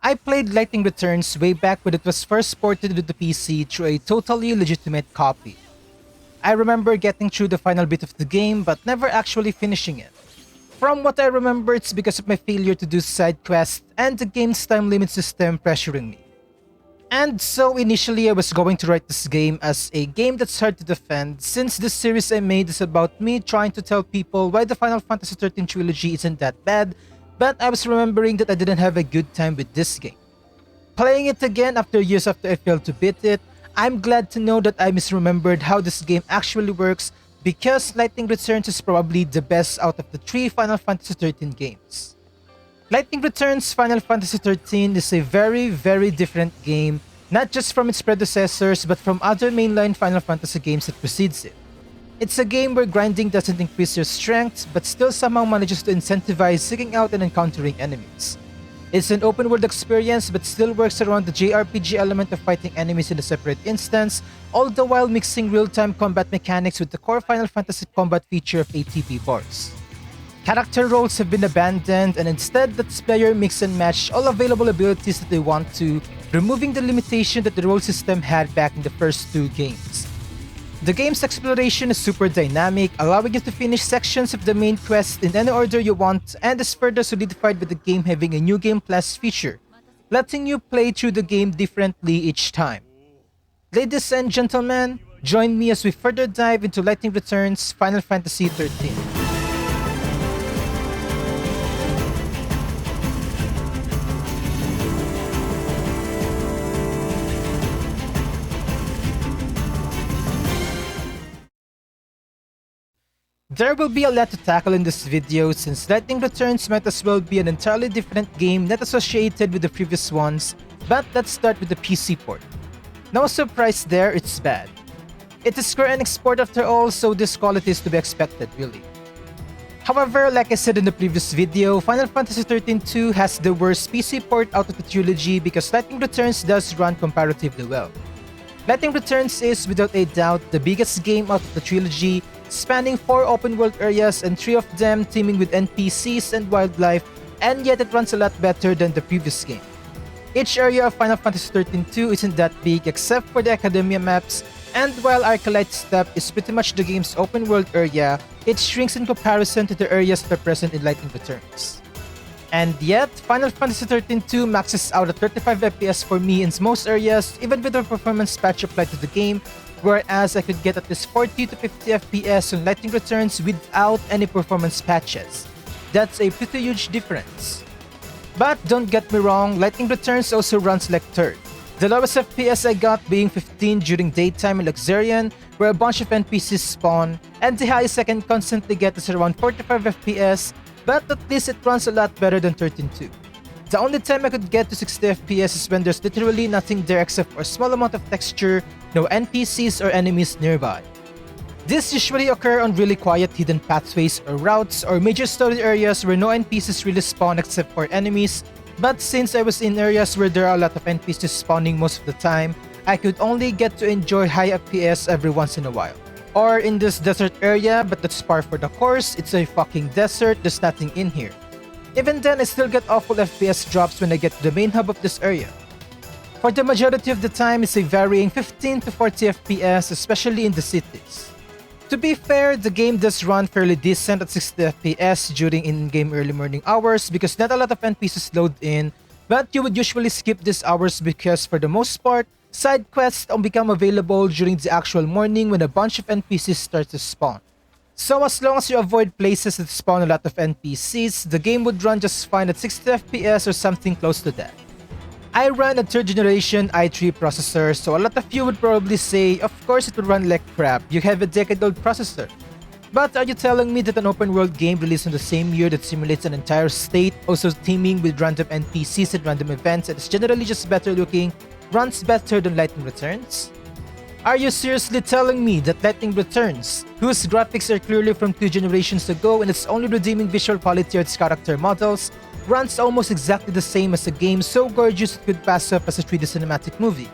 I played Lightning Returns way back when it was first ported to the PC through a totally legitimate copy. I remember getting through the final bit of the game but never actually finishing it. From what I remember, it's because of my failure to do side quests and the game's time limit system pressuring me. And so initially I was going to write this game as a game that's hard to defend, since this series I made is about me trying to tell people why the Final Fantasy XIII trilogy isn't that bad, but I was remembering that I didn't have a good time with this game. Playing it again after years after I failed to beat it, I'm glad to know that I misremembered how this game actually works, because Lightning Returns is probably the best out of the 3 Final Fantasy XIII games. Lightning Returns Final Fantasy XIII is a very different game, not just from its predecessors but from other mainline Final Fantasy games that precedes it. It's a game where grinding doesn't increase your strength but still somehow manages to incentivize seeking out and encountering enemies. It's an open world experience but still works around the JRPG element of fighting enemies in a separate instance, all the while mixing real-time combat mechanics with the core Final Fantasy combat feature of ATB bars. Character roles have been abandoned and instead lets player mix and match all available abilities that they want to, removing the limitation that the role system had back in the first 2 games. The game's exploration is super dynamic, allowing you to finish sections of the main quest in any order you want, and is further solidified with the game having a new Game Plus feature, letting you play through the game differently each time. Ladies and gentlemen, join me as we further dive into Lightning Returns Final Fantasy XIII. There will be a lot to tackle in this video since Lightning Returns might as well be an entirely different game not associated with the previous ones, but let's start with the PC port. No surprise there, it's bad. It is Square Enix port after all, so this quality is to be expected really. However, like I said in the previous video, Final Fantasy XIII 2 has the worst PC port out of the trilogy because Lightning Returns does run comparatively well. Lightning Returns is, without a doubt, the biggest game out of the trilogy, spanning 4 open-world areas and 3 of them teeming with NPCs and wildlife, and yet it runs a lot better than the previous game. Each area of Final Fantasy XIII 2 isn't that big except for the Academia maps, and while Arcalite Steppe is pretty much the game's open-world area, it shrinks in comparison to the areas that are present in Lightning Returns. And yet, Final Fantasy XIII 2 maxes out at 35 FPS for me in most areas even with the performance patch applied to the game, whereas I could get at least 40 to 50 FPS on Lightning Returns without any performance patches. That's a pretty huge difference. But don't get me wrong, Lightning Returns also runs like turd. The lowest FPS I got being 15 during daytime in Luxurion, where a bunch of NPCs spawn, and the highest I can constantly get is around 45 FPS, but at least it runs a lot better than 13.2. The only time I could get to 60 FPS is when there's literally nothing there except for a small amount of texture, no NPCs or enemies nearby. These usually occur on really quiet hidden pathways or routes or major story areas where no NPCs really spawn except for enemies, but since I was in areas where there are a lot of NPCs spawning most of the time, I could only get to enjoy high FPS every once in a while. Or in this desert area, but that's par for the course, it's a fucking desert, there's nothing in here. Even then, I still get awful FPS drops when I get to the main hub of this area. For the majority of the time, it's a varying 15 to 40 FPS, especially in the cities. To be fair, the game does run fairly decent at 60 FPS during in-game early morning hours because not a lot of NPCs load in, but you would usually skip these hours because for the most part, side quests don't become available during the actual morning when a bunch of NPCs start to spawn. So as long as you avoid places that spawn a lot of NPCs, the game would run just fine at 60 FPS or something close to that. I run a 3rd generation i3 processor, so a lot of you would probably say, of course it would run like crap, you have a decade-old processor. But are you telling me that an open-world game released in the same year that simulates an entire state, also teeming with random NPCs and random events and is generally just better looking, runs better than Lightning Returns? Are you seriously telling me that Lightning Returns, whose graphics are clearly from 2 generations ago and its only redeeming visual quality are its character models, runs almost exactly the same as a game so gorgeous it could pass up as a 3D cinematic movie?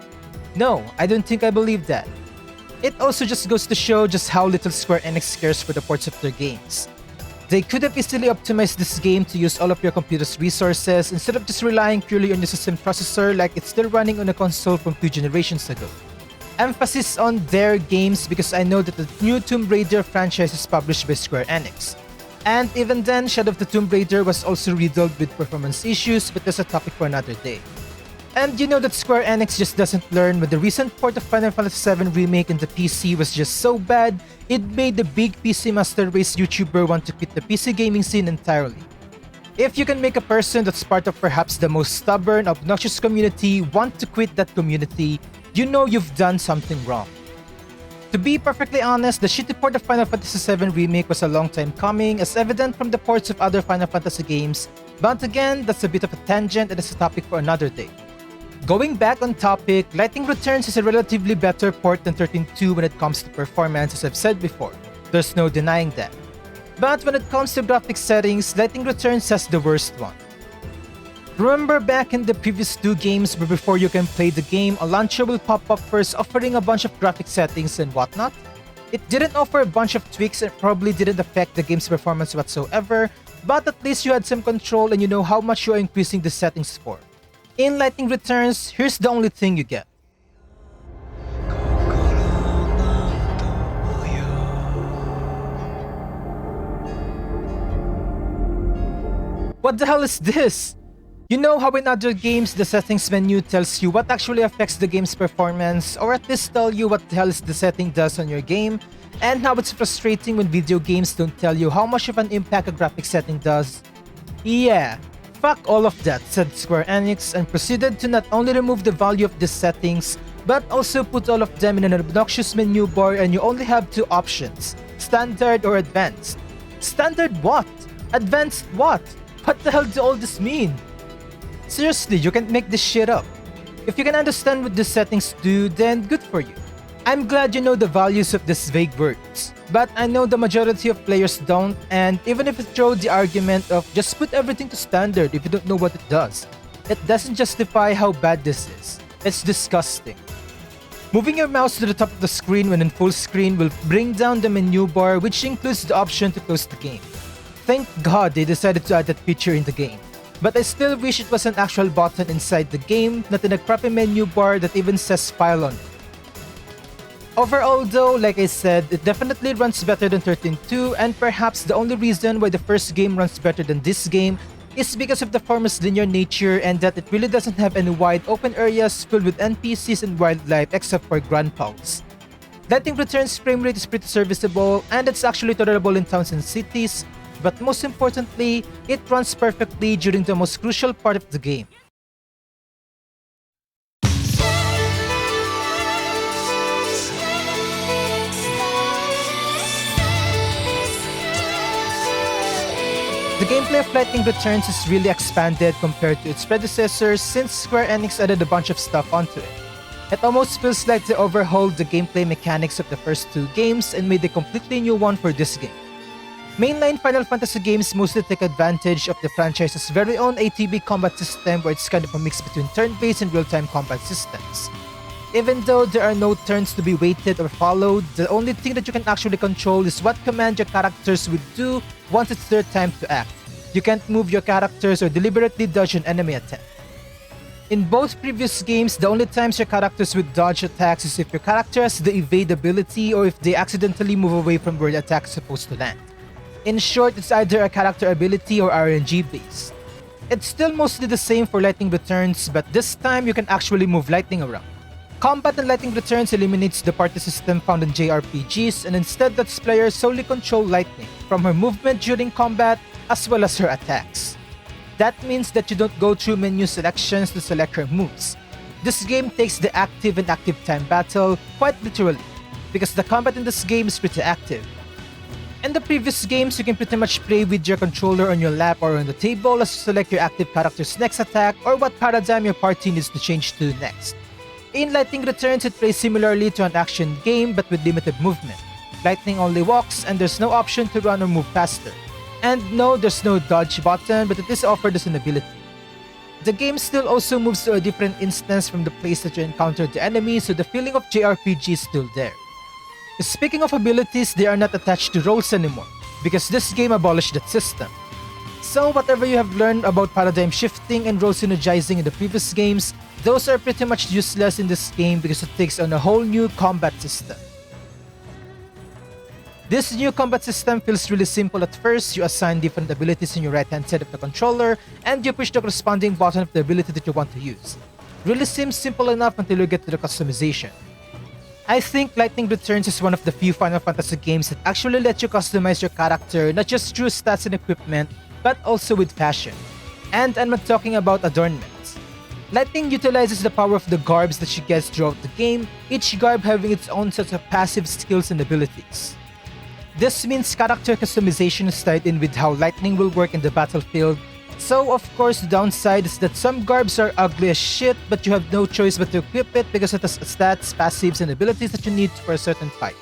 No, I don't think I believe that. It also just goes to show just how little Square Enix cares for the ports of their games. They could have easily optimized this game to use all of your computer's resources instead of just relying purely on your system processor like it's still running on a console from 2 generations ago. Emphasis on their games because I know that the new Tomb Raider franchise is published by Square Enix. And even then, Shadow of the Tomb Raider was also riddled with performance issues, but that's a topic for another day. And you know that Square Enix just doesn't learn when the recent port of Final Fantasy VII Remake in the PC was just so bad, it made the big PC Master Race YouTuber want to quit the PC gaming scene entirely. If you can make a person that's part of perhaps the most stubborn, obnoxious community want to quit that community, you know you've done something wrong. To be perfectly honest, the shitty port of Final Fantasy VII Remake was a long time coming, as evident from the ports of other Final Fantasy games, but again, that's a bit of a tangent and it's a topic for another day. Going back on topic, Lightning Returns is a relatively better port than 13.2 when it comes to performance, as I've said before. There's no denying that. But when it comes to graphics settings, Lightning Returns has the worst one. Remember back in the previous 2 games where before you can play the game, a launcher will pop up first offering a bunch of graphic settings and whatnot? It didn't offer a bunch of tweaks and probably didn't affect the game's performance whatsoever, but at least you had some control and you know how much you are increasing the settings for. In Lightning Returns, here's the only thing you get. What the hell is this? You know how in other games the settings menu tells you what actually affects the game's performance, or at least tell you what the hell the setting does on your game, and how it's frustrating when video games don't tell you how much of an impact a graphic setting does? Yeah, fuck all of that, said Square Enix, and proceeded to not only remove the value of these settings, but also put all of them in an obnoxious menu bar and you only have 2 options, standard or advanced. Standard what? Advanced what? What the hell do all this mean? Seriously, you can't make this shit up. If you can understand what these settings do, then good for you. I'm glad you know the values of these vague words, but I know the majority of players don't, and even if you throw the argument of just put everything to standard if you don't know what it does, it doesn't justify how bad this is. It's disgusting. Moving your mouse to the top of the screen when in full screen will bring down the menu bar, which includes the option to close the game. Thank God they decided to add that feature in the game. But I still wish it was an actual button inside the game, not in a crappy menu bar that even says file on it. Overall though, like I said, it definitely runs better than 13.2, and perhaps the only reason why the first game runs better than this game is because of the form's linear nature and that it really doesn't have any wide open areas filled with NPCs and wildlife except for Grand Pals. Lightning Returns' frame rate is pretty serviceable and it's actually tolerable in towns and cities, but most importantly, it runs perfectly during the most crucial part of the game. The gameplay of Lightning Returns is really expanded compared to its predecessors since Square Enix added a bunch of stuff onto it. It almost feels like they overhauled the gameplay mechanics of the first 2 games and made a completely new one for this game. Mainline Final Fantasy games mostly take advantage of the franchise's very own ATB combat system where it's kind of a mix between turn-based and real-time combat systems. Even though there are no turns to be waited or followed, the only thing that you can actually control is what command your characters would do once it's their time to act. You can't move your characters or deliberately dodge an enemy attack. In both previous games, the only times your characters would dodge attacks is if your character has the evade ability or if they accidentally move away from where the attack is supposed to land. In short, it's either a character ability or RNG based. It's still mostly the same for Lightning Returns, but this time you can actually move lightning around. Combat in Lightning Returns eliminates the party system found in JRPGs and instead lets players solely control Lightning, from her movement during combat as well as her attacks. That means that you don't go through menu selections to select her moves. This game takes the active and active time battle quite literally, because the combat in this game is pretty active. In the previous games, you can pretty much play with your controller on your lap or on the table as you select your active character's next attack or what paradigm your party needs to change to next. In Lightning Returns, it plays similarly to an action game but with limited movement. Lightning only walks and there's no option to run or move faster. And no, there's no dodge button, but it is offered as an ability. The game still also moves to a different instance from the place that you encountered the enemy, so the feeling of JRPG is still there. Speaking of abilities, they are not attached to rolls anymore. because this game abolished that system. So whatever you have learned about paradigm shifting and role synergizing in the previous games, those are pretty much useless in this game because it takes on a whole new combat system. This new combat system feels really simple at first. You assign different abilities in your right hand side of the controller and you push the corresponding button of the ability that you want to use. Really seems simple enough until you get to the customization. I think Lightning Returns is one of the few Final Fantasy games that actually let you customize your character not just through stats and equipment, but also with fashion. And I'm not talking about adornments. Lightning utilizes the power of the garbs that she gets throughout the game, each garb having its own set of passive skills and abilities. This means character customization is tied in with how Lightning will work in the battlefield, so of course the downside is that some garbs are ugly as shit but you have no choice but to equip it because it has stats, passives, and abilities that you need for a certain fight.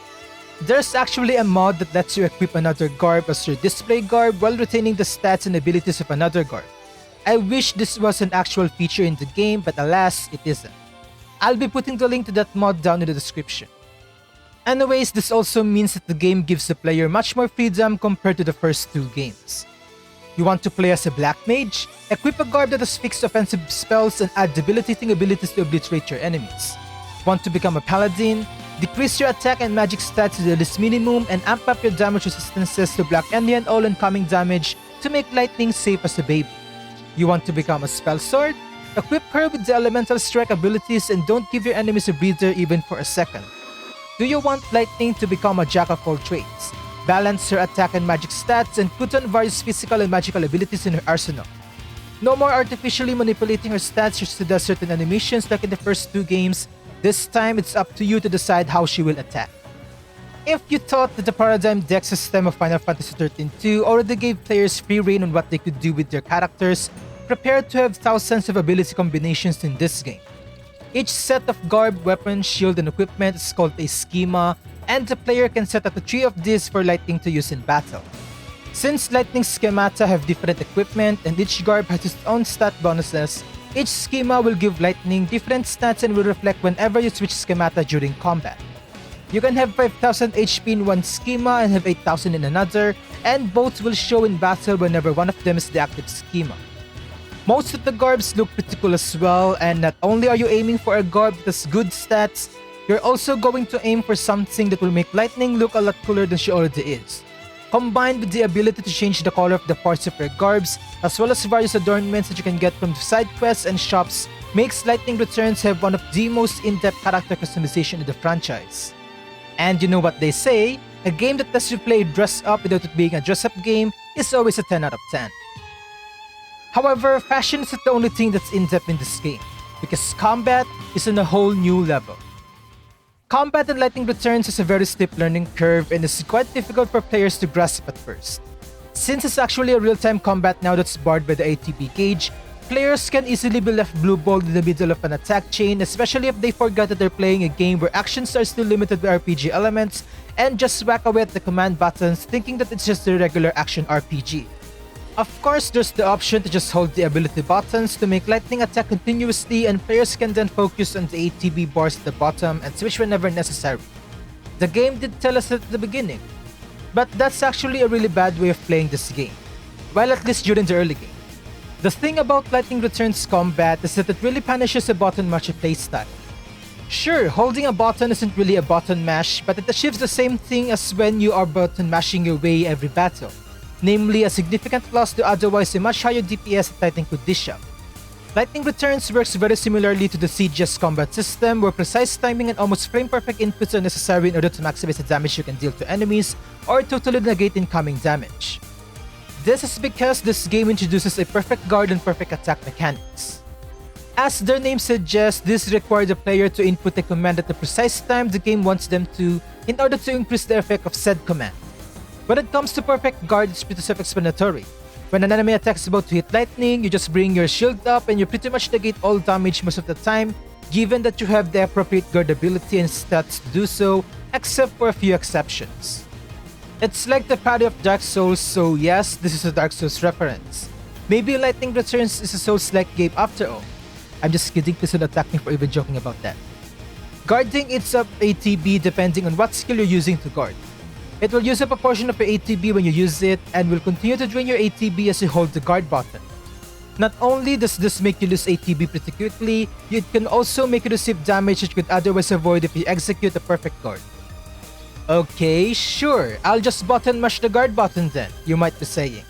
There's actually a mod that lets you equip another garb as your display garb while retaining the stats and abilities of another garb. I wish this was an actual feature in the game, but alas, it isn't. I'll be putting the link to that mod down in the description. Anyways, this also means that the game gives the player much more freedom compared to the first two games. You want to play as a black mage? Equip a garb that has fixed offensive spells and add debilitating abilities to obliterate your enemies. Want to become a paladin? Decrease your attack and magic stats to the least minimum and amp up your damage resistances to block any and all incoming damage to make lightning safe as a baby. You want to become a spell sword? Equip her with the elemental strike abilities and don't give your enemies a breather even for a second. Do you want Lightning to become a jack of all trades? Balance her attack and magic stats and put on various physical and magical abilities in her arsenal. No more artificially manipulating her stats just to do certain animations like in the first two games. This time it's up to you to decide how she will attack. If you thought that the paradigm deck system of Final Fantasy XIII-2 already gave players free reign on what they could do with their characters, prepare to have thousands of ability combinations in this game. Each set of garb, weapon, shield, and equipment is called a schema, and the player can set up to 3 of these for Lightning to use in battle. Since Lightning schemata have different equipment and each garb has its own stat bonuses, each schema will give Lightning different stats and will reflect whenever you switch schemata during combat. You can have 5000 HP in one schema and have 8000 in another, and both will show in battle whenever one of them is the active schema. Most of the garbs look pretty cool as well, and not only are you aiming for a garb that has good stats, you're also going to aim for something that will make Lightning look a lot cooler than she already is. Combined with the ability to change the color of the parts of your garbs, as well as various adornments that you can get from side quests and shops, makes Lightning Returns have one of the most in-depth character customization in the franchise. And you know what they say, a game that lets you play dress up without it being a dress up game is always a 10 out of 10. However, fashion isn't the only thing that's in-depth in this game, because combat is on a whole new level. Combat in Lightning Returns has a very steep learning curve and is quite difficult for players to grasp at first. Since it's actually a real-time combat now that's barred by the ATB gauge, players can easily be left blue-balled in the middle of an attack chain, especially if they forget that they're playing a game where actions are still limited by RPG elements and just whack away at the command buttons thinking that it's just a regular action RPG. Of course, there's the option to just hold the ability buttons to make Lightning attack continuously, and players can then focus on the ATB bars at the bottom and switch whenever necessary. The game did tell us at the beginning, but that's actually a really bad way of playing this game, well, at least during the early game. The thing about Lightning Returns combat is that it really punishes a button masher playstyle. Sure, holding a button isn't really a button mash, but it achieves the same thing as when you are button mashing your way every battle. Namely, a significant loss to otherwise a much higher DPS that Lightning could dish out. Lightning Returns works very similarly to the Siege's combat system, where precise timing and almost frame-perfect inputs are necessary in order to maximize the damage you can deal to enemies or totally negate incoming damage. This is because this game introduces a perfect guard and perfect attack mechanics. As their name suggests, this requires the player to input a command at the precise time the game wants them to in order to increase the effect of said command. When it comes to perfect guard, it's pretty self-explanatory. When an enemy attack is about to hit Lightning, you just bring your shield up and you pretty much negate all damage most of the time, given that you have the appropriate guard ability and stats to do so, except for a few exceptions. It's like the parry of Dark Souls, so yes, this is a Dark Souls reference. Maybe Lightning Returns is a Souls-like game after all. I'm just kidding, please don't attack me for even joking about that. Guarding eats up ATB depending on what skill you're using to guard. It will use up a portion of your ATB when you use it and will continue to drain your ATB as you hold the guard button. Not only does this make you lose ATB pretty quickly, it can also make you receive damage that you could otherwise avoid if you execute a perfect guard. Okay, sure, I'll just button mash the guard button then, you might be saying.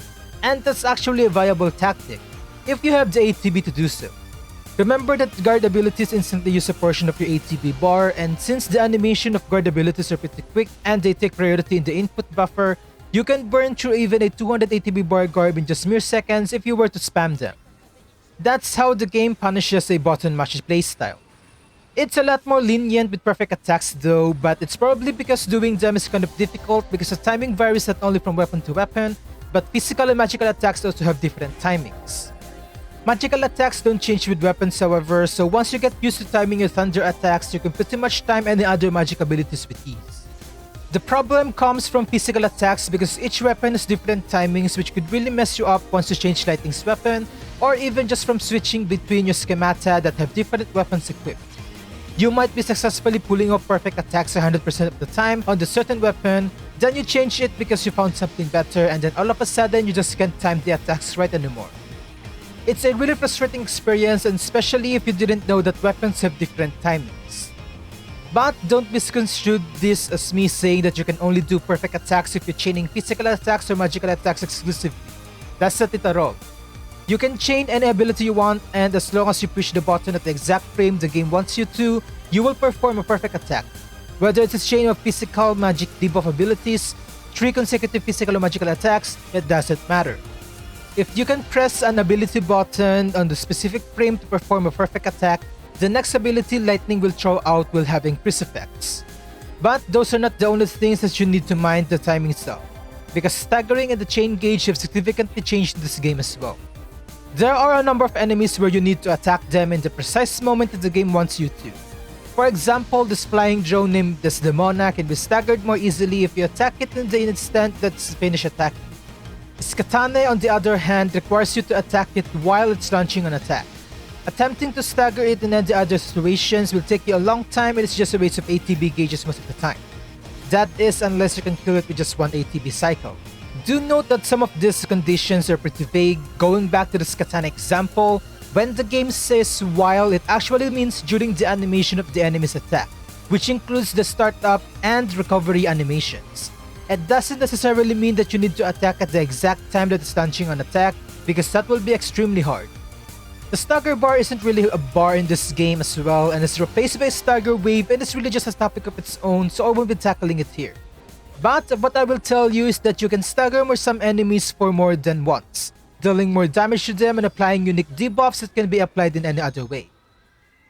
And that's actually a viable tactic, if you have the ATB to do so. Remember that guard abilities instantly use a portion of your ATB bar, and since the animation of guard abilities are pretty quick and they take priority in the input buffer, you can burn through even a 200 ATB bar guard in just mere seconds if you were to spam them. That's how the game punishes a button mash playstyle. It's a lot more lenient with perfect attacks though, but it's probably because doing them is kind of difficult because the timing varies not only from weapon to weapon, but physical and magical attacks also have different timings. Magical attacks don't change with weapons however, so once you get used to timing your thunder attacks, you can pretty much time any other magic abilities with ease. The problem comes from physical attacks because each weapon has different timings which could really mess you up once you change Lightning's weapon, or even just from switching between your schemata that have different weapons equipped. You might be successfully pulling off perfect attacks 100% of the time on the certain weapon, then you change it because you found something better, and then all of a sudden you just can't time the attacks right anymore. It's a really frustrating experience, and especially if you didn't know that weapons have different timings. But don't misconstrue this as me saying that you can only do perfect attacks if you're chaining physical attacks or magical attacks exclusively. That's not it at all. You can chain any ability you want, and as long as you push the button at the exact frame the game wants you to, you will perform a perfect attack. Whether it's a chain of physical magic debuff abilities, 3 consecutive physical or magical attacks, it doesn't matter. If you can press an ability button on the specific frame to perform a perfect attack, the next ability Lightning will throw out will have increased effects. But those are not the only things that you need to mind the timings of, because staggering and the chain gauge have significantly changed this game as well. There are a number of enemies where you need to attack them in the precise moment that the game wants you to. For example, this flying drone named Desdemona can be staggered more easily if you attack it in the instant that's finished attacking. Skatane, on the other hand, requires you to attack it while it's launching an attack. Attempting to stagger it in any other situations will take you a long time, and it's just a waste of ATB gauges most of the time. That is, unless you can kill it with just one ATB cycle. Do note that some of these conditions are pretty vague. Going back to the Skatane example, when the game says while, it actually means during the animation of the enemy's attack, which includes the startup and recovery animations. It doesn't necessarily mean that you need to attack at the exact time that it's launching an attack, because that will be extremely hard. The stagger bar isn't really a bar in this game as well, and it's replaced by a stagger wave, and it's really just a topic of its own, so I won't be tackling it here. But what I will tell you is that you can stagger some enemies for more than once, dealing more damage to them and applying unique debuffs that can be applied in any other way.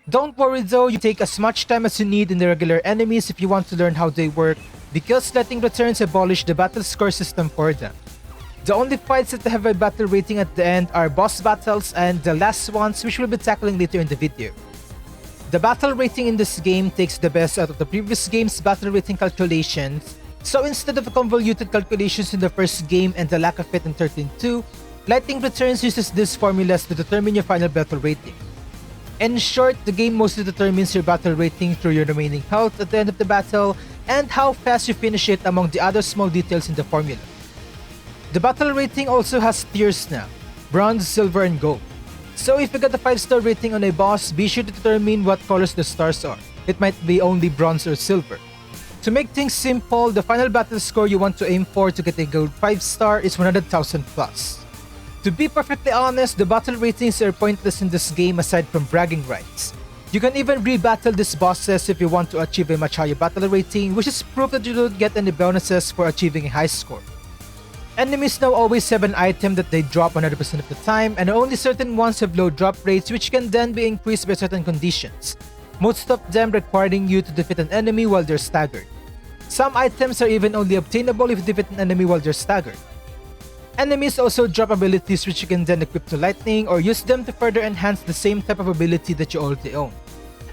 Don't worry though, you take as much time as you need in the regular enemies if you want to learn how they work, because Letting Returns abolished the battle score system for them. The only fights that have a battle rating at the end are boss battles and the last ones, which we'll be tackling later in the video. The battle rating in this game takes the best out of the previous game's battle rating calculations, so instead of the convoluted calculations in the first game and the lack of it in 13.2, Lightning Returns uses these formulas to determine your final battle rating. In short, the game mostly determines your battle rating through your remaining health at the end of the battle and how fast you finish it, among the other small details in the formula. The battle rating also has tiers now: bronze, silver, and gold. So if you got a 5-star rating on a boss, be sure to determine what colors the stars are. It might be only bronze or silver. To make things simple, the final battle score you want to aim for to get a gold 5-star is 100,000 plus. To be perfectly honest, the battle ratings are pointless in this game aside from bragging rights. You can even re-battle these bosses if you want to achieve a much higher battle rating, which is proof that you don't get any bonuses for achieving a high score. Enemies now always have an item that they drop 100% of the time, and only certain ones have low drop rates, which can then be increased by certain conditions, most of them requiring you to defeat an enemy while they're staggered. Some items are even only obtainable if you defeat an enemy while they're staggered. Enemies also drop abilities which you can then equip to Lightning or use them to further enhance the same type of ability that you already own.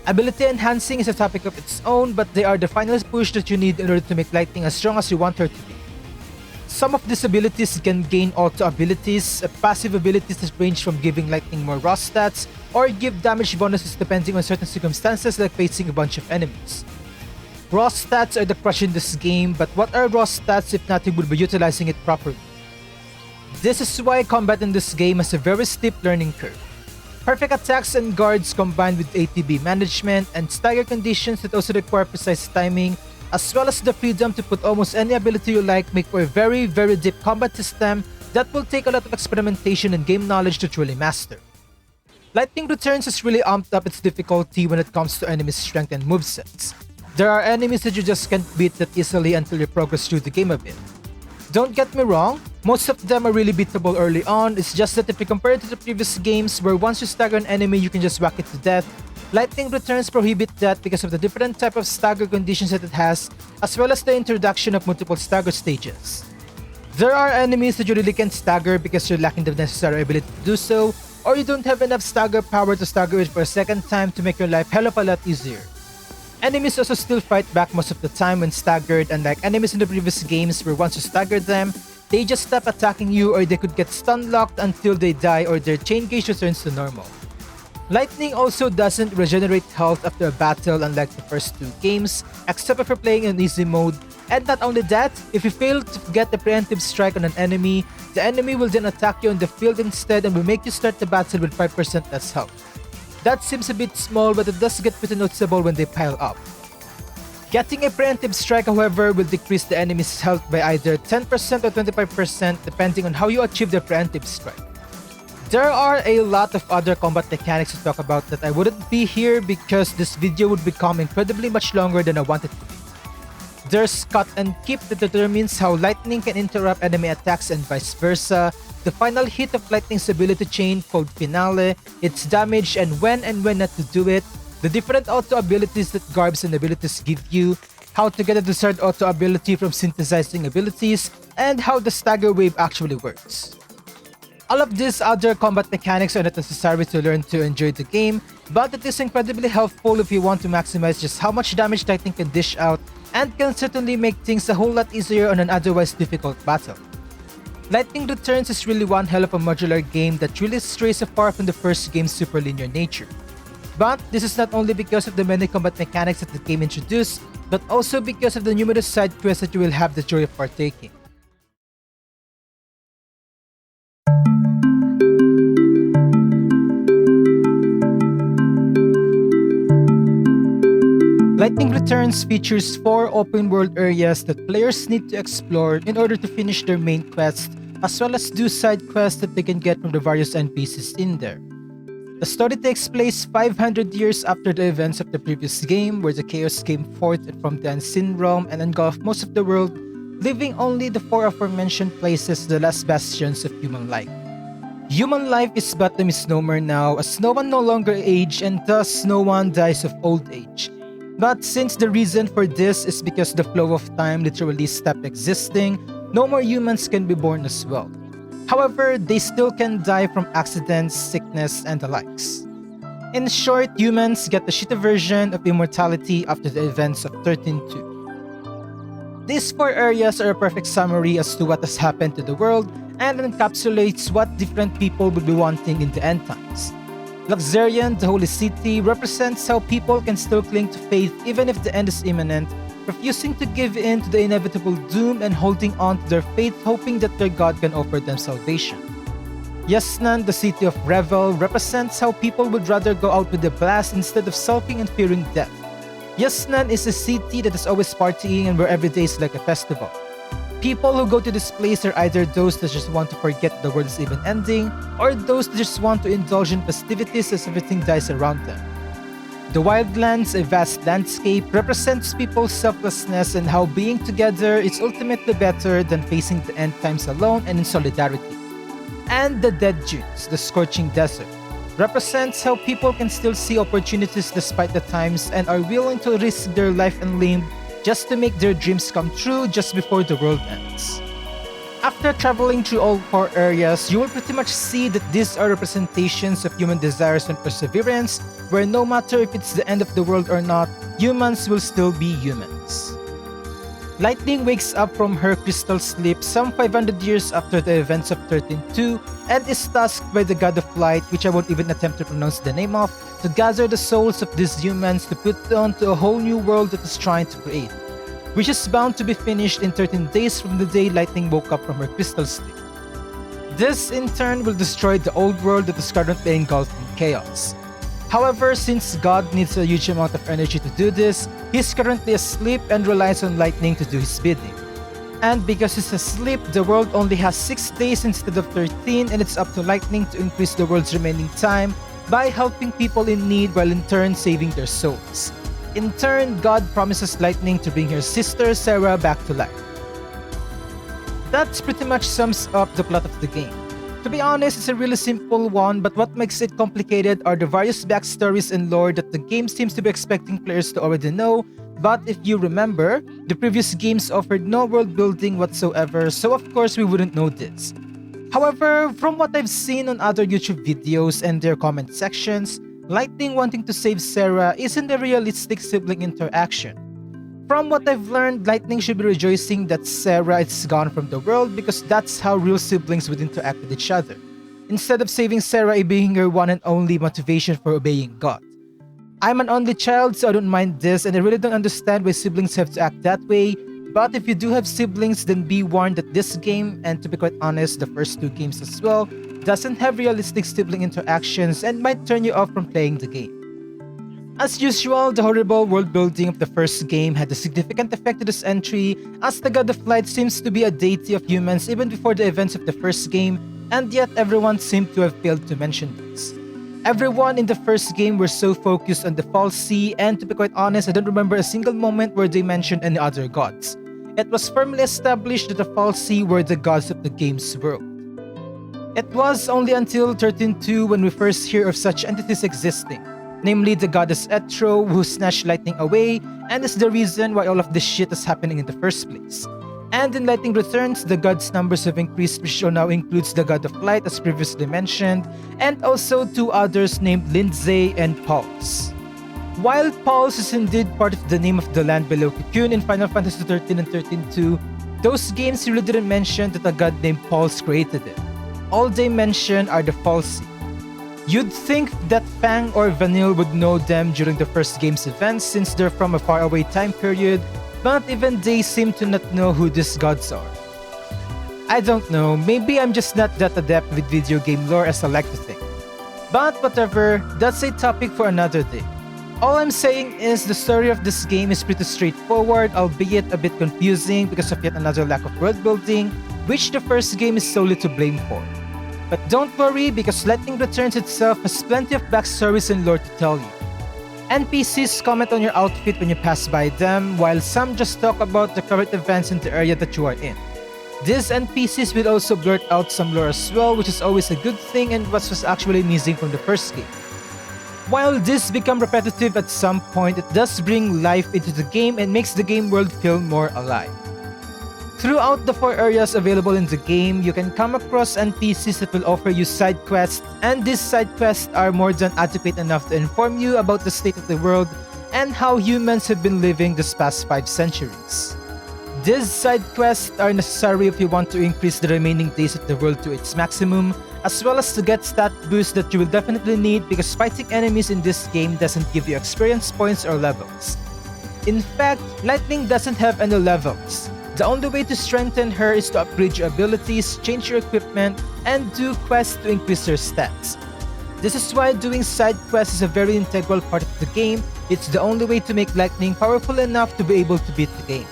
Ability enhancing is a topic of its own, but they are the final push that you need in order to make Lightning as strong as you want her to be. Some of these abilities can gain auto abilities, passive abilities that range from giving Lightning more raw stats, or give damage bonuses depending on certain circumstances like facing a bunch of enemies. Raw stats are the crush in this game, but what are raw stats if nothing would be utilizing it properly? This is why combat in this game has a very steep learning curve. Perfect attacks and guards combined with ATB management and stagger conditions that also require precise timing, as well as the freedom to put almost any ability you like, make for a very deep combat system that will take a lot of experimentation and game knowledge to truly master. Lightning Returns has really amped up its difficulty when it comes to enemy strength and movesets. There are enemies that you just can't beat that easily until you progress through the game a bit. Don't get me wrong, most of them are really beatable early on, it's just that if you compare it to the previous games where once you stagger an enemy you can just whack it to death, Lightning Returns prohibit that because of the different type of stagger conditions that it has, as well as the introduction of multiple stagger stages. There are enemies that you really can't stagger because you're lacking the necessary ability to do so, or you don't have enough stagger power to stagger it for a second time to make your life hell of a lot easier. Enemies also still fight back most of the time when staggered, unlike enemies in the previous games where once you stagger them, they just stop attacking you or they could get stun locked until they die or their chain gauge returns to normal. Lightning also doesn't regenerate health after a battle unlike the first two games, except if you're playing in easy mode, and not only that, if you fail to get a preemptive strike on an enemy, the enemy will then attack you on the field instead and will make you start the battle with 5% less health. That seems a bit small, but it does get pretty noticeable when they pile up. Getting a preemptive strike, however, will decrease the enemy's health by either 10% or 25% depending on how you achieve the preemptive strike. There are a lot of other combat mechanics to talk about that I wouldn't be here because this video would become incredibly much longer than I want it to be. There's cut and keep that determines how lightning can interrupt enemy attacks and vice versa, the final hit of lightning's ability chain called finale, its damage and when not to do it, the different auto abilities that garbs and abilities give you, how to get a desired auto ability from synthesizing abilities, and how the stagger wave actually works. All of these other combat mechanics are not necessary to learn to enjoy the game, but it is incredibly helpful if you want to maximize just how much damage lightning can dish out and can certainly make things a whole lot easier on an otherwise difficult battle. Lightning Returns is really one hell of a modular game that really strays afar from the first game's super linear nature. But this is not only because of the many combat mechanics that the game introduced, but also because of the numerous side quests that you will have the joy of partaking. Lightning Returns features 4 open-world areas that players need to explore in order to finish their main quest, as well as do side quests that they can get from the various NPCs in there. The story takes place 500 years after the events of the previous game, where the chaos came forth from the unseen realm and engulfed most of the world, leaving only the 4 aforementioned places the last bastions of human life. Human life is but a misnomer now, as no one no longer age and thus no one dies of old age. But since the reason for this is because the flow of time literally stopped existing, no more humans can be born as well. However, they still can die from accidents, sickness, and the likes. In short, humans get the shitty version of immortality after the events of 13.2. These 4 areas are a perfect summary as to what has happened to the world and encapsulates what different people will be wanting in the end times. Luxurian, the holy city, represents how people can still cling to faith even if the end is imminent, refusing to give in to the inevitable doom and holding on to their faith hoping that their god can offer them salvation. Yasnan, the city of revel, represents how people would rather go out with a blast instead of sulking and fearing death. Yasnan is a city that is always partying and where every day is like a festival. People who go to this place are either those that just want to forget the world is even ending, or those that just want to indulge in festivities as everything dies around them. The Wildlands, a vast landscape, represents people's selflessness and how being together is ultimately better than facing the end times alone and in solidarity. And the Dead Dunes, the scorching desert, represents how people can still see opportunities despite the times and are willing to risk their life and limb just to make their dreams come true just before the world ends. After traveling through all 4 areas, you will pretty much see that these are representations of human desires and perseverance, where no matter if it's the end of the world or not, humans will still be humans. Lightning wakes up from her crystal sleep some 500 years after the events of 13.2 and is tasked by the god of light, which I won't even attempt to pronounce the name of, to gather the souls of these humans to put onto a whole new world that is trying to create, which is bound to be finished in 13 days from the day Lightning woke up from her crystal sleep. This in turn will destroy the old world that is currently engulfed in chaos. However, since God needs a huge amount of energy to do this, he is currently asleep and relies on Lightning to do his bidding. And because he's asleep, the world only has 6 days instead of 13, and it's up to Lightning to increase the world's remaining time by helping people in need while in turn saving their souls. In turn, God promises Lightning to bring her sister Sarah back to life. That pretty much sums up the plot of the game. To be honest, it's a really simple one, but what makes it complicated are the various backstories and lore that the game seems to be expecting players to already know. But if you remember, the previous games offered no world building whatsoever, so of course we wouldn't know this. However, from what I've seen on other YouTube videos and their comment sections, Lightning wanting to save Sarah isn't a realistic sibling interaction. From what I've learned, Lightning should be rejoicing that Sarah is gone from the world because that's how real siblings would interact with each other, instead of saving Sarah being her one and only motivation for obeying God. I'm an only child, so I don't mind this, and I really don't understand why siblings have to act that way, but if you do have siblings, then be warned that this game, and to be quite honest, the first 2 games as well, doesn't have realistic sibling interactions and might turn you off from playing the game. As usual, the horrible world building of the first game had a significant effect to this entry, as the God of Light seems to be a deity of humans even before the events of the first game, and yet everyone seemed to have failed to mention this. Everyone in the first game were so focused on the false sea, and to be quite honest, I don't remember a single moment where they mentioned any other gods. It was firmly established that the false sea were the gods of the game's world. It was only until 13.2 when we first hear of such entities existing, namely the goddess Etro, who snatched Lightning away and is the reason why all of this shit is happening in the first place. And in Lightning Returns, the gods' numbers have increased, which now includes the God of Light as previously mentioned, and also 2 others named Lindsay and Pulse. While Pulse is indeed part of the name of the land below Cocoon in Final Fantasy XIII and 13.2, those games really didn't mention that a god named Pulse created it. All they mention are the false sea. You'd think that Fang or Vanille would know them during the first game's events since they're from a faraway time period, but even they seem to not know who these gods are. I don't know, maybe I'm just not that adept with video game lore as I like to think. But whatever, that's a topic for another day. All I'm saying is the story of this game is pretty straightforward, albeit a bit confusing because of yet another lack of world building, which the first game is solely to blame for. But don't worry, because Lightning Returns itself has plenty of backstories and lore to tell you. NPCs comment on your outfit when you pass by them, while some just talk about the current events in the area that you are in. These NPCs will also blurt out some lore as well, which is always a good thing and what was actually missing from the first game. While this become repetitive at some point, it does bring life into the game and makes the game world feel more alive. Throughout the 4 areas available in the game, you can come across NPCs that will offer you side quests, and these side quests are more than adequate enough to inform you about the state of the world and how humans have been living this past 5 centuries. These side quests are necessary if you want to increase the remaining days of the world to its maximum, as well as to get stat boosts that you will definitely need because fighting enemies in this game doesn't give you experience points or levels. In fact, Lightning doesn't have any levels. The only way to strengthen her is to upgrade your abilities, change your equipment, and do quests to increase your stats. This is why doing side quests is a very integral part of the game. It's the only way to make Lightning powerful enough to be able to beat the game.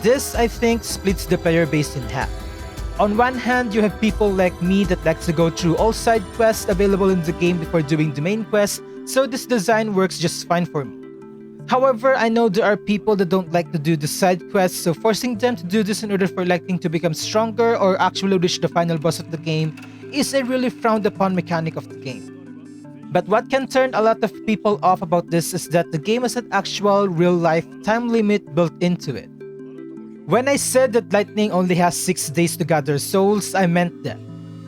This, I think, splits the player base in half. On one hand, you have people like me that like to go through all side quests available in the game before doing the main quest, so this design works just fine for me. However, I know there are people that don't like to do the side quests, so forcing them to do this in order for Lightning to become stronger or actually reach the final boss of the game is a really frowned upon mechanic of the game. But what can turn a lot of people off about this is that the game has an actual real-life time limit built into it. When I said that Lightning only has 6 days to gather souls, I meant that.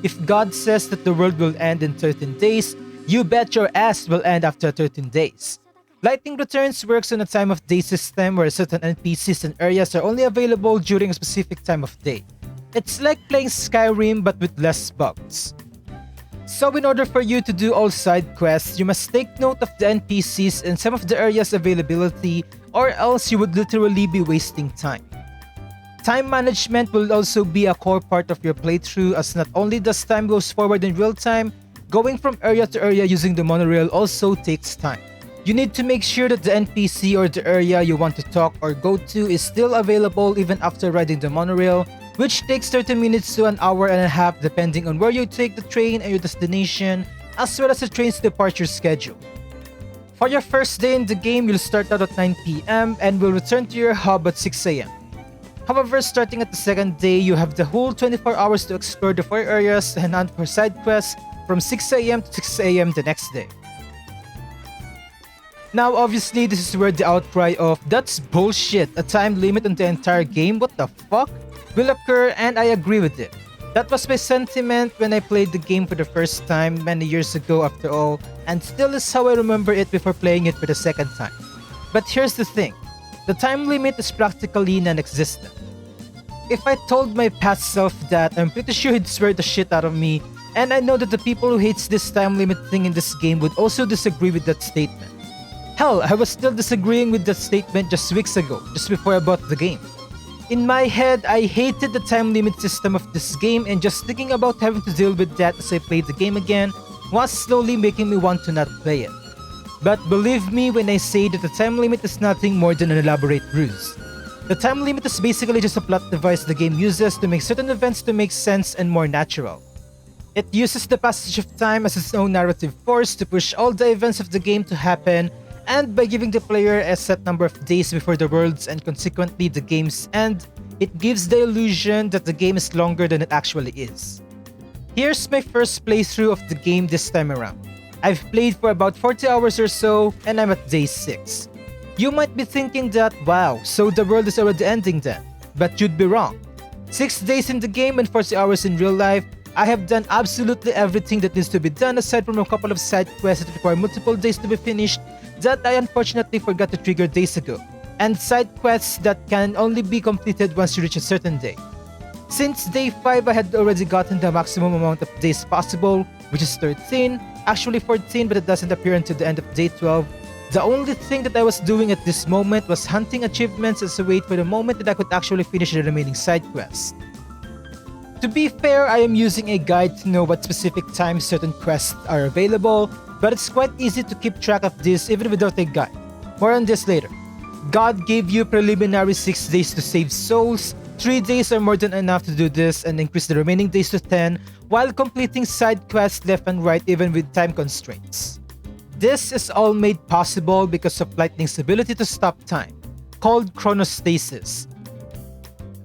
If God says that the world will end in 13 days, you bet your ass will end after 13 days. Lightning Returns works on a time of day system where certain NPCs and areas are only available during a specific time of day. It's like playing Skyrim but with less bugs. So in order for you to do all side quests, you must take note of the NPCs and some of the areas' availability, or else you would literally be wasting time. Time management will also be a core part of your playthrough, as not only does time goes forward in real time, going from area to area using the monorail also takes time. You need to make sure that the NPC or the area you want to talk or go to is still available even after riding the monorail, which takes 30 minutes to an hour and a half depending on where you take the train and your destination, as well as the train's departure schedule. For your first day in the game, you'll start out at 9 PM and will return to your hub at 6 AM. However, starting at the second day, you have the whole 24 hours to explore the 4 areas and hunt for side quests from 6 AM to 6 AM the next day. Now obviously this is where the outcry of "that's bullshit, a time limit on the entire game, what the fuck?" will occur, and I agree with it. That was my sentiment when I played the game for the first time many years ago after all, and still is how I remember it before playing it for the second time. But here's the thing, the time limit is practically non-existent. If I told my past self that, I'm pretty sure he'd swear the shit out of me, and I know that the people who hates this time limit thing in this game would also disagree with that statement. Hell, I was still disagreeing with that statement just weeks ago, just before I bought the game. In my head, I hated the time limit system of this game, and just thinking about having to deal with that as I played the game again was slowly making me want to not play it. But believe me when I say that the time limit is nothing more than an elaborate ruse. The time limit is basically just a plot device the game uses to make certain events to make sense and more natural. It uses the passage of time as its own narrative force to push all the events of the game to happen, and by giving the player a set number of days before the world's and consequently the game's end, it gives the illusion that the game is longer than it actually is. Here's my first playthrough of the game this time around. I've played for about 40 hours or so, and I'm at day 6. You might be thinking that, wow, so the world is already ending then. But you'd be wrong. 6 days in the game and 40 hours in real life, I have done absolutely everything that needs to be done aside from a couple of side quests that require multiple days to be finished that I unfortunately forgot to trigger days ago, and side quests that can only be completed once you reach a certain day. Since day 5, I had already gotten the maximum amount of days possible, which is 13, actually 14, but it doesn't appear until the end of day 12. The only thing that I was doing at this moment was hunting achievements as a wait for the moment that I could actually finish the remaining side quests. To be fair, I am using a guide to know what specific times certain quests are available, but it's quite easy to keep track of this even without a guide. More on this later. God gave you preliminary 6 days to save souls. 3 days are more than enough to do this and increase the remaining days to 10 while completing side quests left and right even with time constraints. This is all made possible because of Lightning's ability to stop time, called chronostasis.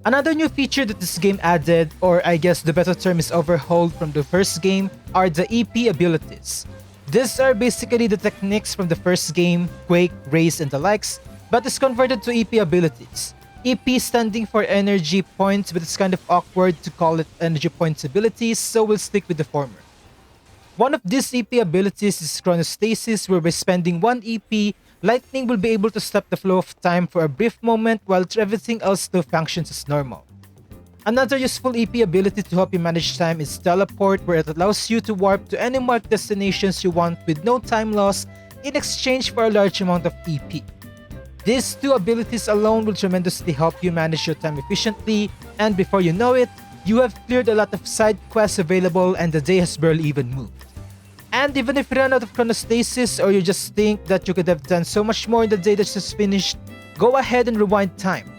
Another new feature that this game added, or I guess the better term is overhauled from the first game, are the EP abilities. These are basically the techniques from the first game, Quake, Raze, and the likes, but is converted to EP abilities. EP standing for energy points, but it's kind of awkward to call it energy points abilities, so we'll stick with the former. One of these EP abilities is chronostasis, where by spending 1 EP, Lightning will be able to stop the flow of time for a brief moment while everything else still functions as normal. Another useful EP ability to help you manage time is Teleport, where it allows you to warp to any marked destinations you want with no time loss in exchange for a large amount of EP. These 2 abilities alone will tremendously help you manage your time efficiently, and before you know it, you have cleared a lot of side quests available and the day has barely even moved. And even if you run out of chronostasis or you just think that you could have done so much more in the day that's just finished, go ahead and rewind time.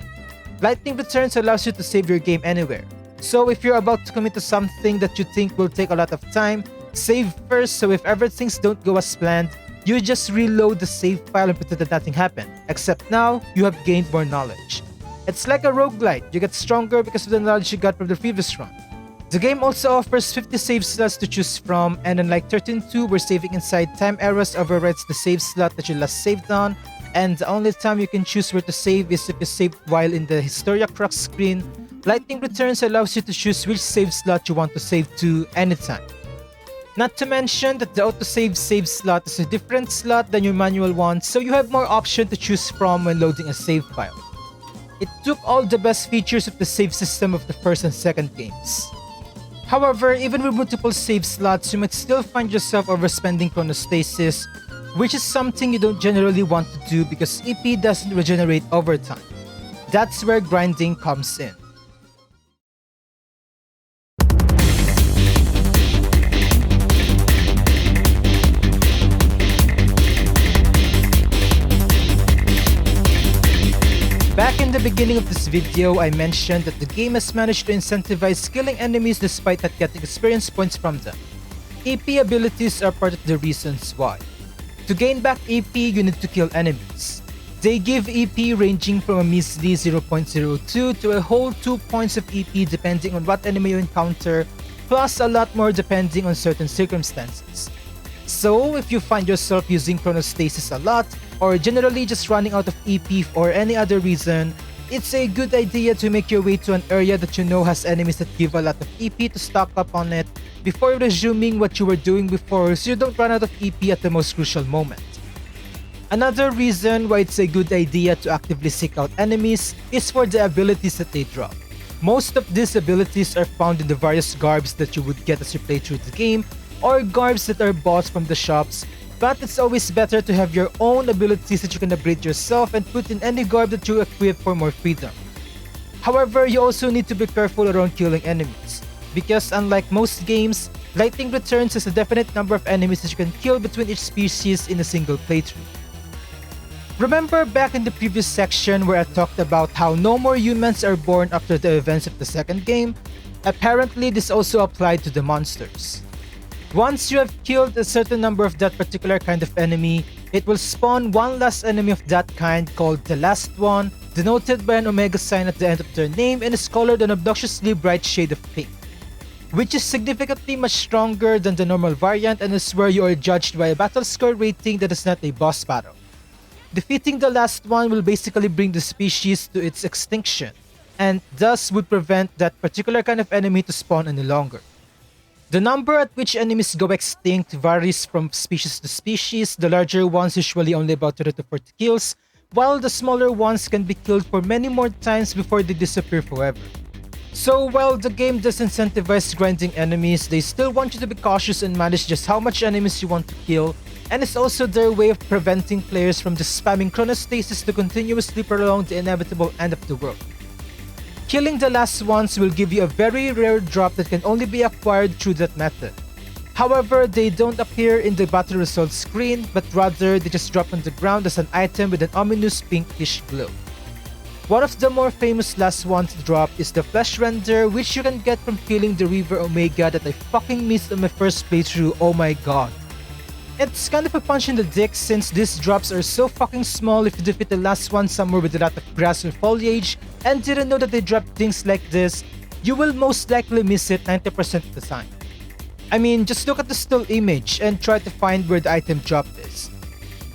Lightning Returns allows you to save your game anywhere. So if you're about to commit to something that you think will take a lot of time, save first so if ever things don't go as planned, you just reload the save file and pretend that nothing happened, except now you have gained more knowledge. It's like a roguelite, you get stronger because of the knowledge you got from the previous run. The game also offers 50 save slots to choose from, and unlike 13.2 where saving inside time eras overrides the save slot that you last saved on, and the only time you can choose where to save is if you saved while in the Historia Crux screen, Lightning Returns allows you to choose which save slot you want to save to anytime. Not to mention that the autosave save slot is a different slot than your manual one, so you have more options to choose from when loading a save file. It took all the best features of the save system of the first and second games. However, even with multiple save slots, you might still find yourself overspending chronostasis, which is something you don't generally want to do because EP doesn't regenerate over time. That's where grinding comes in. Back in the beginning of this video, I mentioned that the game has managed to incentivize killing enemies despite not getting experience points from them. EP abilities are part of the reasons why. To gain back EP, you need to kill enemies. They give EP ranging from a measly 0.02 to a whole 2 points of EP depending on what enemy you encounter, plus a lot more depending on certain circumstances. So, if you find yourself using chronostasis a lot, or generally just running out of EP for any other reason, it's a good idea to make your way to an area that you know has enemies that give a lot of EP to stock up on it before resuming what you were doing before so you don't run out of EP at the most crucial moment. Another reason why it's a good idea to actively seek out enemies is for the abilities that they drop. Most of these abilities are found in the various garbs that you would get as you play through the game, or garbs that are bought from the shops, but it's always better to have your own abilities that you can upgrade yourself and put in any garb that you equip for more freedom. However, you also need to be careful around killing enemies, because unlike most games, Lightning Returns has a definite number of enemies that you can kill between each species in a single playthrough. Remember back in the previous section where I talked about how no more humans are born after the events of the second game? Apparently, this also applied to the monsters. Once you have killed a certain number of that particular kind of enemy, it will spawn one last enemy of that kind called the Last One, denoted by an omega sign at the end of their name and is colored an obnoxiously bright shade of pink, which is significantly much stronger than the normal variant and is where you are judged by a battle score rating that is not a boss battle. Defeating the Last One will basically bring the species to its extinction, and thus would prevent that particular kind of enemy to spawn any longer. The number at which enemies go extinct varies from species to species, the larger ones usually only about 30 to 40 kills, while the smaller ones can be killed for many more times before they disappear forever. So while the game does incentivize grinding enemies, they still want you to be cautious and manage just how much enemies you want to kill, and it's also their way of preventing players from just spamming chronostasis to continuously prolong the inevitable end of the world. Killing the last ones will give you a very rare drop that can only be acquired through that method. However, they don't appear in the battle results screen, but rather they just drop on the ground as an item with an ominous pinkish glow. One of the more famous last ones to drop is the Flesh Render, which you can get from killing the River Omega that I fucking missed on my first playthrough, oh my god. It's kind of a punch in the dick since these drops are so fucking small if you defeat the last one somewhere with a lot of grass or foliage and didn't know that they drop things like this, you will most likely miss it 90% of the time. I mean, just look at the still image and try to find where the item drop is.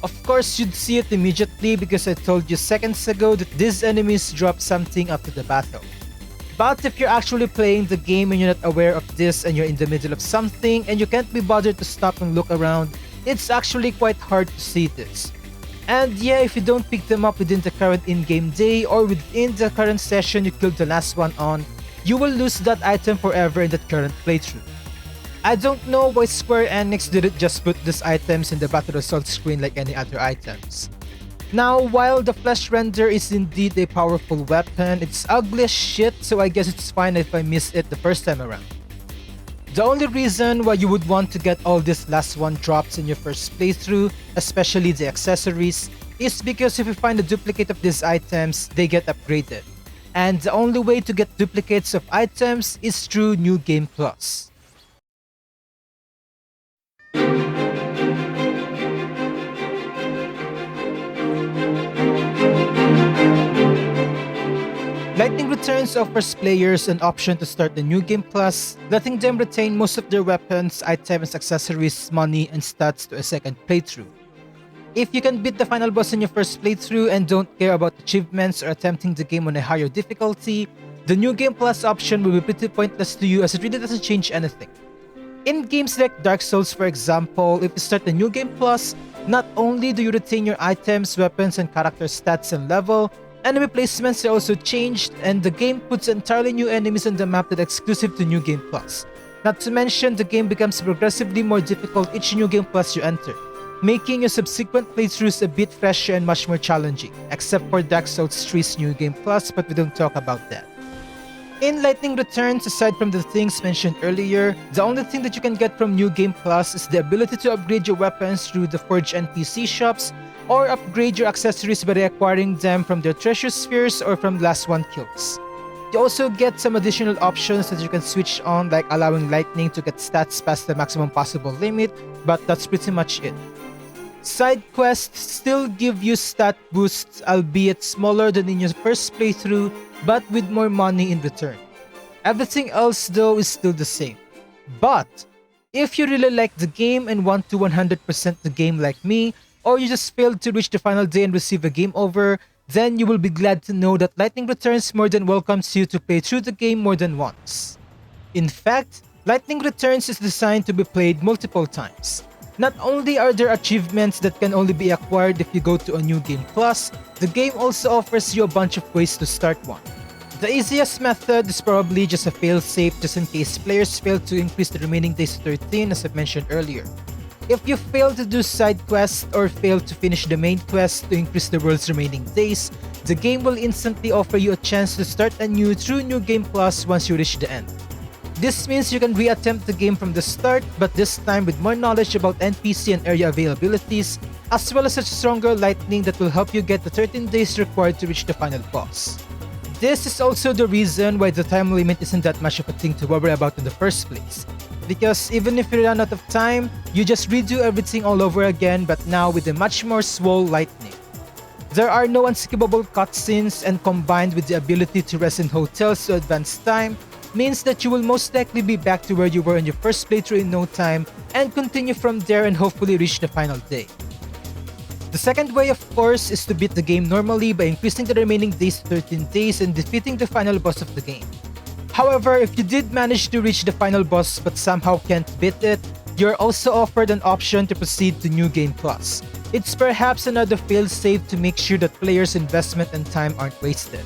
Of course, you'd see it immediately because I told you seconds ago that these enemies drop something after the battle. But if you're actually playing the game and you're not aware of this and you're in the middle of something and you can't be bothered to stop and look around, it's actually quite hard to see this. And yeah, if you don't pick them up within the current in-game day or within the current session you killed the last one on, you will lose that item forever in that current playthrough. I don't know why Square Enix didn't just put these items in the battle results screen like any other items. Now, while the Flesh Render is indeed a powerful weapon, it's ugly as shit, so I guess it's fine if I miss it the first time around. The only reason why you would want to get all these last one drops in your first playthrough, especially the accessories, is because if you find a duplicate of these items, they get upgraded. And the only way to get duplicates of items is through New Game Plus. Lightning Returns offers players an option to start the New Game Plus, letting them retain most of their weapons, items, accessories, money, and stats to a second playthrough. If you can beat the final boss in your first playthrough and don't care about achievements or attempting the game on a higher difficulty, the New Game Plus option will be pretty pointless to you as it really doesn't change anything. In games like Dark Souls, for example, if you start the New Game Plus, not only do you retain your items, weapons, and character stats and level, enemy placements are also changed, and the game puts entirely new enemies on the map that are exclusive to New Game Plus, Not to mention, the game becomes progressively more difficult each New Game Plus you enter, making your subsequent playthroughs a bit fresher and much more challenging, except for Dark Souls 3's New Game Plus, but we don't talk about that. In Lightning Returns, aside from the things mentioned earlier, the only thing that you can get from New Game Plus is the ability to upgrade your weapons through the Forge NPC shops, or upgrade your accessories by acquiring them from their treasure spheres or from last one kills. You also get some additional options that you can switch on, like allowing Lightning to get stats past the maximum possible limit, but that's pretty much it. Side quests still give you stat boosts, albeit smaller than in your first playthrough, but with more money in return. Everything else though is still the same. But if you really like the game and want to 100% the game like me, or you just failed to reach the final day and receive a game over, then you will be glad to know that Lightning Returns more than welcomes you to play through the game more than once. In fact, Lightning Returns is designed to be played multiple times. Not only are there achievements that can only be acquired if you go to a New Game Plus, the game also offers you a bunch of ways to start one. The easiest method is probably just a failsafe just in case players fail to increase the remaining days to 13 as I mentioned earlier. If you fail to do side quests or fail to finish the main quest to increase the world's remaining days, the game will instantly offer you a chance to start anew through New Game Plus once you reach the end. This means you can reattempt the game from the start, but this time with more knowledge about NPC and area availabilities, as well as a stronger lightning that will help you get the 13 days required to reach the final boss. This is also the reason why the time limit isn't that much of a thing to worry about in the first place. Because even if you run out of time, you just redo everything all over again, but now with a much more swole lightning. There are no unskippable cutscenes, and combined with the ability to rest in hotels to advance time, means that you will most likely be back to where you were in your first playthrough in no time and continue from there and hopefully reach the final day. The second way, of course, is to beat the game normally by increasing the remaining days to 13 days and defeating the final boss of the game. However, if you did manage to reach the final boss but somehow can't beat it, you're also offered an option to proceed to New Game Plus. It's perhaps another failsafe to make sure that players' investment and time aren't wasted.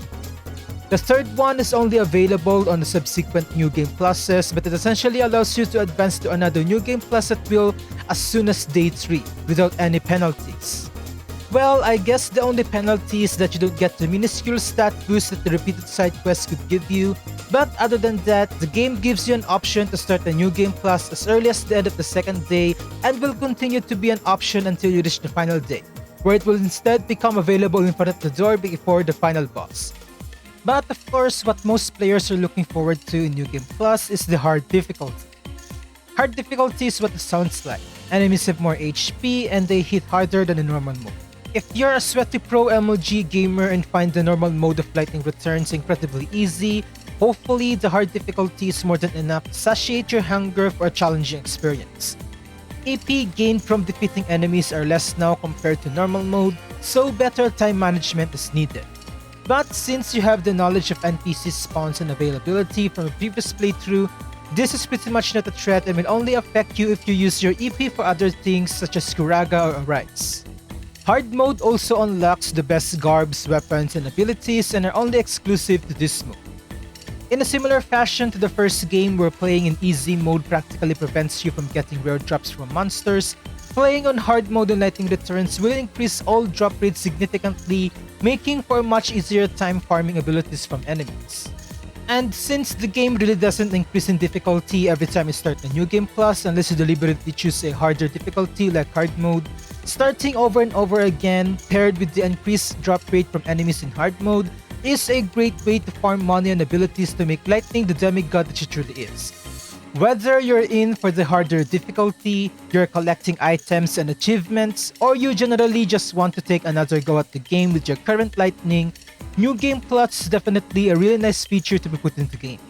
The third one is only available on the subsequent New Game Pluses, but it essentially allows you to advance to another New Game Plus at will as soon as day 3, without any penalties. Well, I guess the only penalty is that you don't get the minuscule stat boost that the repeated side quests could give you, but other than that, the game gives you an option to start a New Game Plus as early as the end of the second day and will continue to be an option until you reach the final day, where it will instead become available in front of the door before the final boss. But of course, what most players are looking forward to in New Game Plus is the hard difficulty. Hard difficulty is what it sounds like. Enemies have more HP and they hit harder than in normal mode. If you're a sweaty pro MLG gamer and find the normal mode of Lightning Returns incredibly easy, hopefully the hard difficulty is more than enough to satiate your hunger for a challenging experience. AP gained from defeating enemies are less now compared to normal mode, so better time management is needed. But since you have the knowledge of NPC spawns and availability from a previous playthrough, this is pretty much not a threat and will only affect you if you use your EP for other things such as Kuraga or Arise. Hard mode also unlocks the best garbs, weapons, and abilities and are only exclusive to this mode. In a similar fashion to the first game where playing in easy mode practically prevents you from getting rare drops from monsters, playing on hard mode in Lightning Returns will increase all drop rates significantly, making for much easier time farming abilities from enemies. And since the game really doesn't increase in difficulty every time you start a New Game Plus unless you deliberately choose a harder difficulty like hard mode, starting over and over again paired with the increased drop rate from enemies in hard mode is a great way to farm money and abilities to make Lightning the demigod that she truly is. Whether you're in for the harder difficulty, you're collecting items and achievements, or you generally just want to take another go at the game with your current Lightning, New Game Plus is definitely a really nice feature to be put into the game.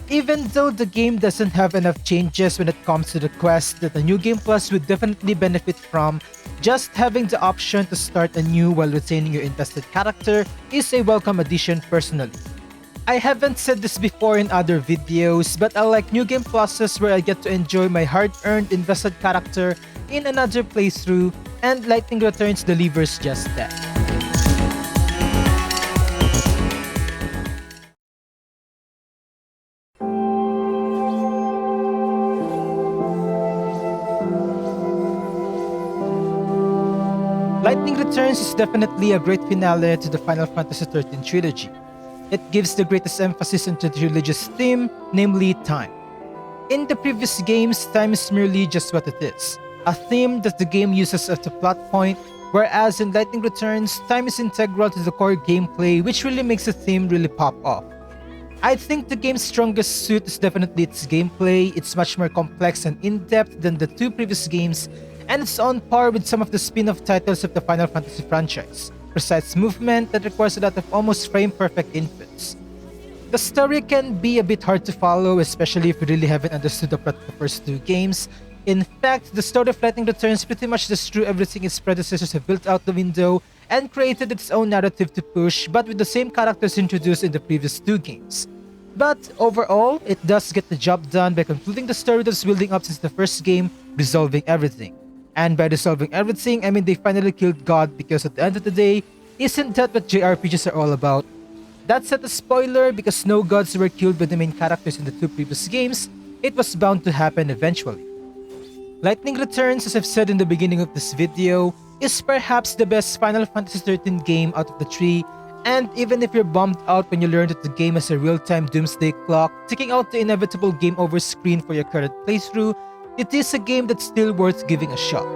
Even though the game doesn't have enough changes when it comes to the quest that a New Game Plus would definitely benefit from, just having the option to start anew while retaining your invested character is a welcome addition personally. I haven't said this before in other videos, but I like New Game Pluses where I get to enjoy my hard-earned invested character in another playthrough, and Lightning Returns delivers just that. Returns is definitely a great finale to the Final Fantasy XIII trilogy. It gives the greatest emphasis into the trilogy's theme, namely time. In the previous games, time is merely just what it is, a theme that the game uses as a plot point, whereas in Lightning Returns, time is integral to the core gameplay, which really makes the theme really pop off. I think the game's strongest suit is definitely its gameplay. It's much more complex and in-depth than the two previous games, and it's on par with some of the spin-off titles of the Final Fantasy franchise. Precise movement that requires a lot of almost frame-perfect inputs. The story can be a bit hard to follow, especially if you really haven't understood the plot of the first two games. In fact, the story of Lightning Returns pretty much just threw everything its predecessors have built out the window and created its own narrative to push, but with the same characters introduced in the previous two games. But overall, it does get the job done by concluding the story that's building up since the first game, resolving everything. And by resolving everything, I mean they finally killed God, because at the end of the day, isn't that what JRPGs are all about? That's not a spoiler, because no gods were killed by the main characters in the two previous games. It was bound to happen eventually. Lightning Returns, as I've said in the beginning of this video, is perhaps the best Final Fantasy XIII game out of the three, and even if you're bummed out when you learn that the game has a real-time doomsday clock ticking out the inevitable game over screen for your current playthrough, it is a game that's still worth giving a shot.